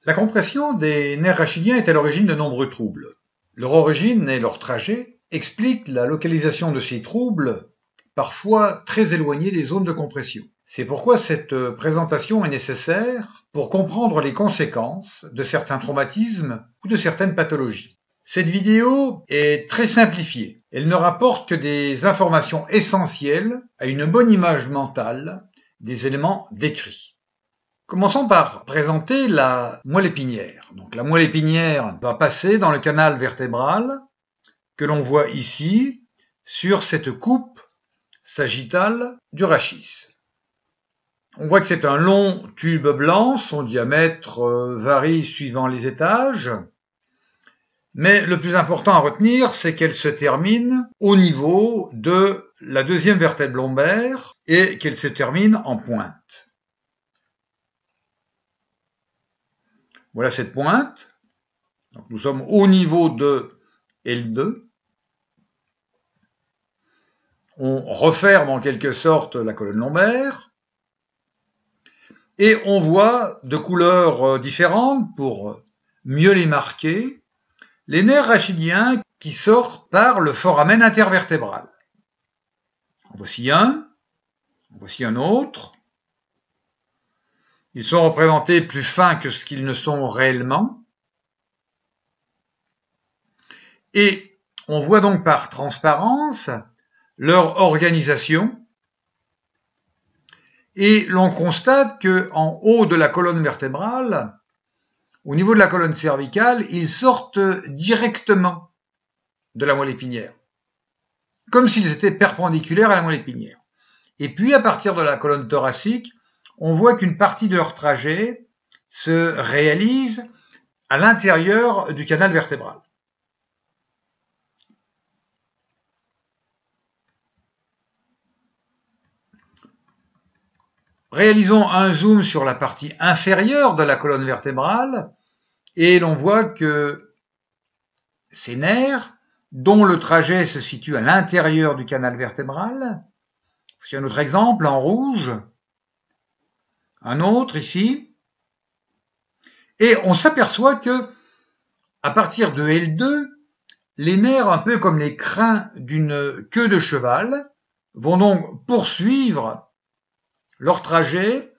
La compression des nerfs rachidiens est à l'origine de nombreux troubles. Leur origine et leur trajet expliquent la localisation de ces troubles, parfois très éloignés des zones de compression. C'est pourquoi cette présentation est nécessaire pour comprendre les conséquences de certains traumatismes ou de certaines pathologies. Cette vidéo est très simplifiée. Elle ne rapporte que des informations essentielles à une bonne image mentale des éléments décrits. Commençons par présenter la moelle épinière. Donc, la moelle épinière va passer dans le canal vertébral que l'on voit ici sur cette coupe sagittale du rachis. On voit que c'est un long tube blanc, son diamètre varie suivant les étages, mais le plus important à retenir, c'est qu'elle se termine au niveau de la deuxième vertèbre lombaire et qu'elle se termine en pointe. Voilà cette pointe. Donc nous sommes au niveau de L2. On referme en quelque sorte la colonne lombaire. Et on voit de couleurs différentes, pour mieux les marquer, les nerfs rachidiens qui sortent par le foramen intervertébral. En voici un autre. Ils sont représentés plus fins que ce qu'ils ne sont réellement. Et on voit donc par transparence leur organisation. Et l'on constate qu'en haut de la colonne vertébrale, au niveau de la colonne cervicale, ils sortent directement de la moelle épinière, comme s'ils étaient perpendiculaires à la moelle épinière. Et puis, à partir de la colonne thoracique, on voit qu'une partie de leur trajet se réalise à l'intérieur du canal vertébral. Réalisons un zoom sur la partie inférieure de la colonne vertébrale et l'on voit que ces nerfs, dont le trajet se situe à l'intérieur du canal vertébral, voici un autre exemple en rouge, un autre ici, et on s'aperçoit que à partir de L2, les nerfs, un peu comme les crins d'une queue de cheval, vont donc poursuivre leur trajet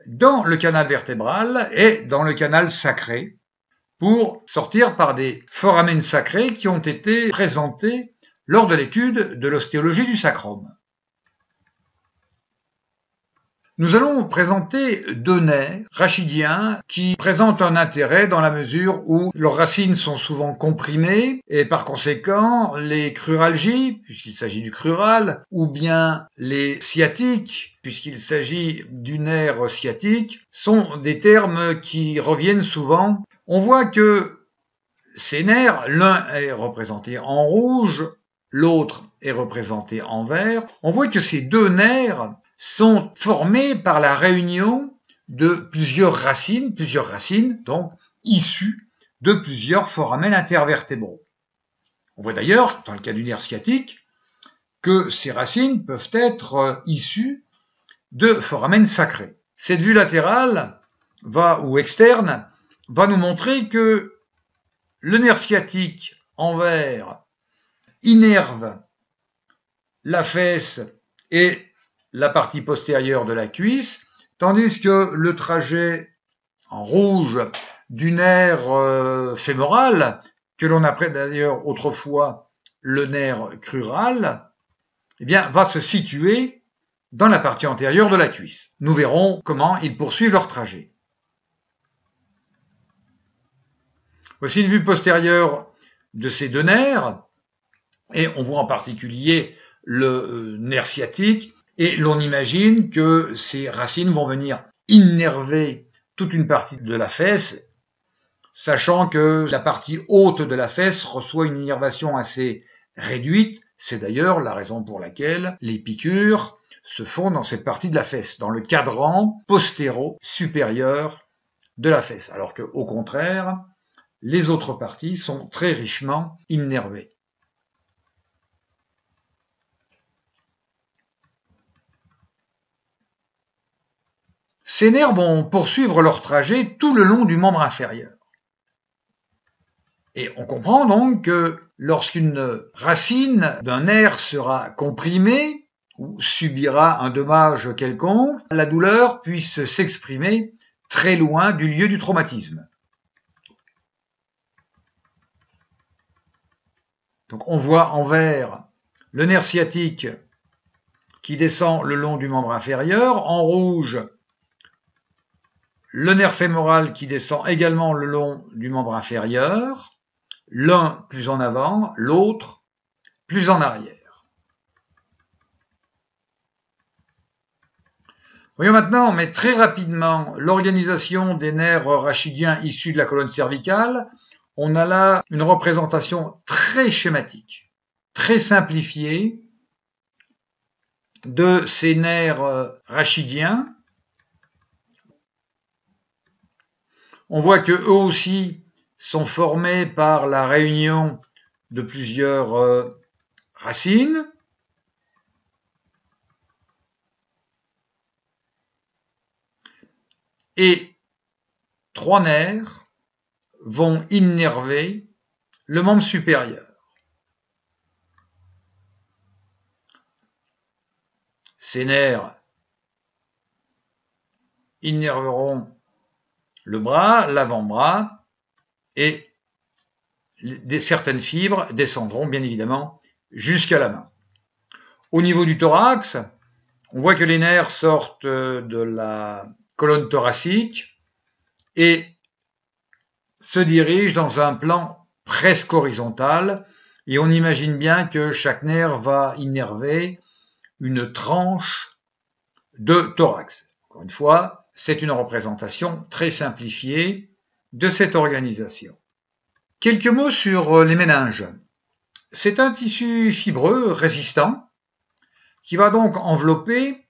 dans le canal vertébral et dans le canal sacré pour sortir par des foramen sacrés qui ont été présentés lors de l'étude de l'ostéologie du sacrum. Nous allons présenter deux nerfs rachidiens qui présentent un intérêt dans la mesure où leurs racines sont souvent comprimées et par conséquent les cruralgies, puisqu'il s'agit du crural, ou bien les sciatiques, puisqu'il s'agit du nerf sciatique, sont des termes qui reviennent souvent. On voit que ces nerfs, l'un est représenté en rouge, l'autre est représenté en vert. On voit que ces deux nerfs sont formés par la réunion de plusieurs racines donc issues de plusieurs foramen intervertébraux. On voit d'ailleurs, dans le cas du nerf sciatique, que ces racines peuvent être issues de foramen sacrés. Cette vue latérale ou externe va nous montrer que le nerf sciatique en vert innerve la fesse et la partie postérieure de la cuisse, tandis que le trajet en rouge du nerf fémoral, que l'on appelait d'ailleurs autrefois le nerf crural, eh bien, va se situer dans la partie antérieure de la cuisse. Nous verrons comment ils poursuivent leur trajet. Voici une vue postérieure de ces deux nerfs, et on voit en particulier le nerf sciatique, et l'on imagine que ces racines vont venir innerver toute une partie de la fesse, sachant que la partie haute de la fesse reçoit une innervation assez réduite. C'est d'ailleurs la raison pour laquelle les piqûres se font dans cette partie de la fesse, dans le cadran postéro-supérieur de la fesse, alors qu'au contraire, les autres parties sont très richement innervées. Ces nerfs vont poursuivre leur trajet tout le long du membre inférieur. Et on comprend donc que lorsqu'une racine d'un nerf sera comprimée ou subira un dommage quelconque, la douleur puisse s'exprimer très loin du lieu du traumatisme. Donc on voit en vert le nerf sciatique qui descend le long du membre inférieur, en rouge le nerf fémoral qui descend également le long du membre inférieur, l'un plus en avant, l'autre plus en arrière. Voyons maintenant, mais très rapidement, l'organisation des nerfs rachidiens issus de la colonne cervicale. On a là une représentation très schématique, très simplifiée de ces nerfs rachidiens. On voit que eux aussi sont formés par la réunion de plusieurs racines. Et 3 nerfs vont innerver le membre supérieur. Ces nerfs innerveront le bras, l'avant-bras, et certaines fibres descendront bien évidemment jusqu'à la main. Au niveau du thorax, on voit que les nerfs sortent de la colonne thoracique et se dirigent dans un plan presque horizontal, et on imagine bien que chaque nerf va innerver une tranche de thorax. Encore une fois, c'est une représentation très simplifiée de cette organisation. Quelques mots sur les méninges. C'est un tissu fibreux résistant qui va donc envelopper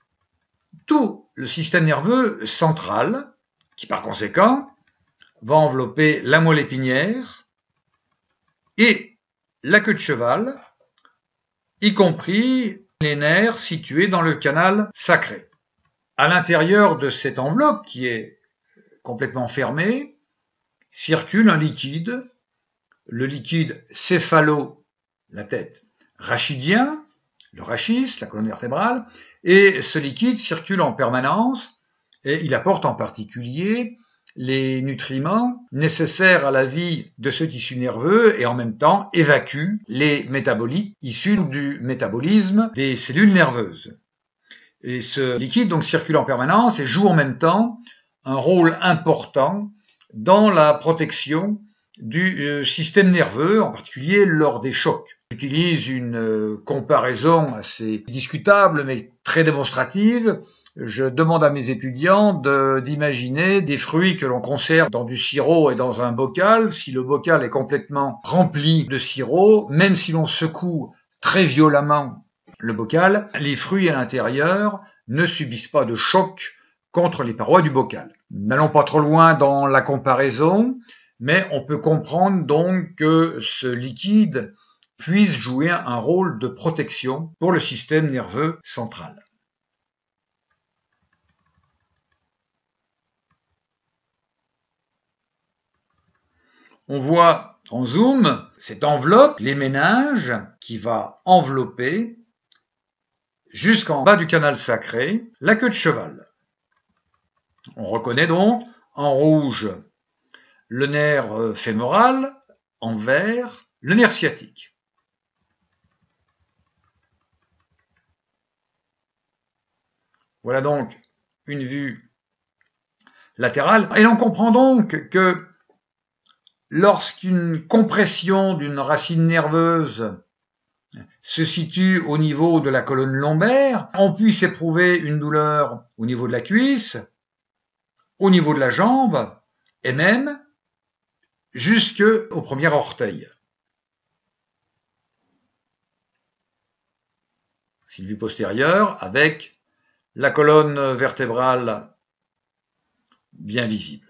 tout le système nerveux central, qui par conséquent va envelopper la moelle épinière et la queue de cheval, y compris les nerfs situés dans le canal sacré. À l'intérieur de cette enveloppe, qui est complètement fermée, circule un liquide, le liquide céphalo, la tête, rachidien, le rachis, la colonne vertébrale, et ce liquide circule en permanence et il apporte en particulier les nutriments nécessaires à la vie de ce tissu nerveux et en même temps évacue les métabolites issus du métabolisme des cellules nerveuses. Et ce liquide donc circule en permanence et joue en même temps un rôle important dans la protection du système nerveux, en particulier lors des chocs. J'utilise une comparaison assez discutable mais très démonstrative. Je demande à mes étudiants d'imaginer des fruits que l'on conserve dans du sirop et dans un bocal. Si le bocal est complètement rempli de sirop, même si l'on secoue très violemment le bocal, les fruits à l'intérieur ne subissent pas de choc contre les parois du bocal. N'allons pas trop loin dans la comparaison, mais on peut comprendre donc que ce liquide puisse jouer un rôle de protection pour le système nerveux central. On voit en zoom cette enveloppe, les méninges, qui va envelopper jusqu'en bas du canal sacré la queue de cheval. On reconnaît donc en rouge le nerf fémoral, en vert le nerf sciatique. Voilà donc une vue latérale. Et l'on comprend donc que lorsqu'une compression d'une racine nerveuse se situe au niveau de la colonne lombaire, on puisse éprouver une douleur au niveau de la cuisse, au niveau de la jambe, et même jusqu'au premier orteil. C'est une vue postérieure avec la colonne vertébrale bien visible.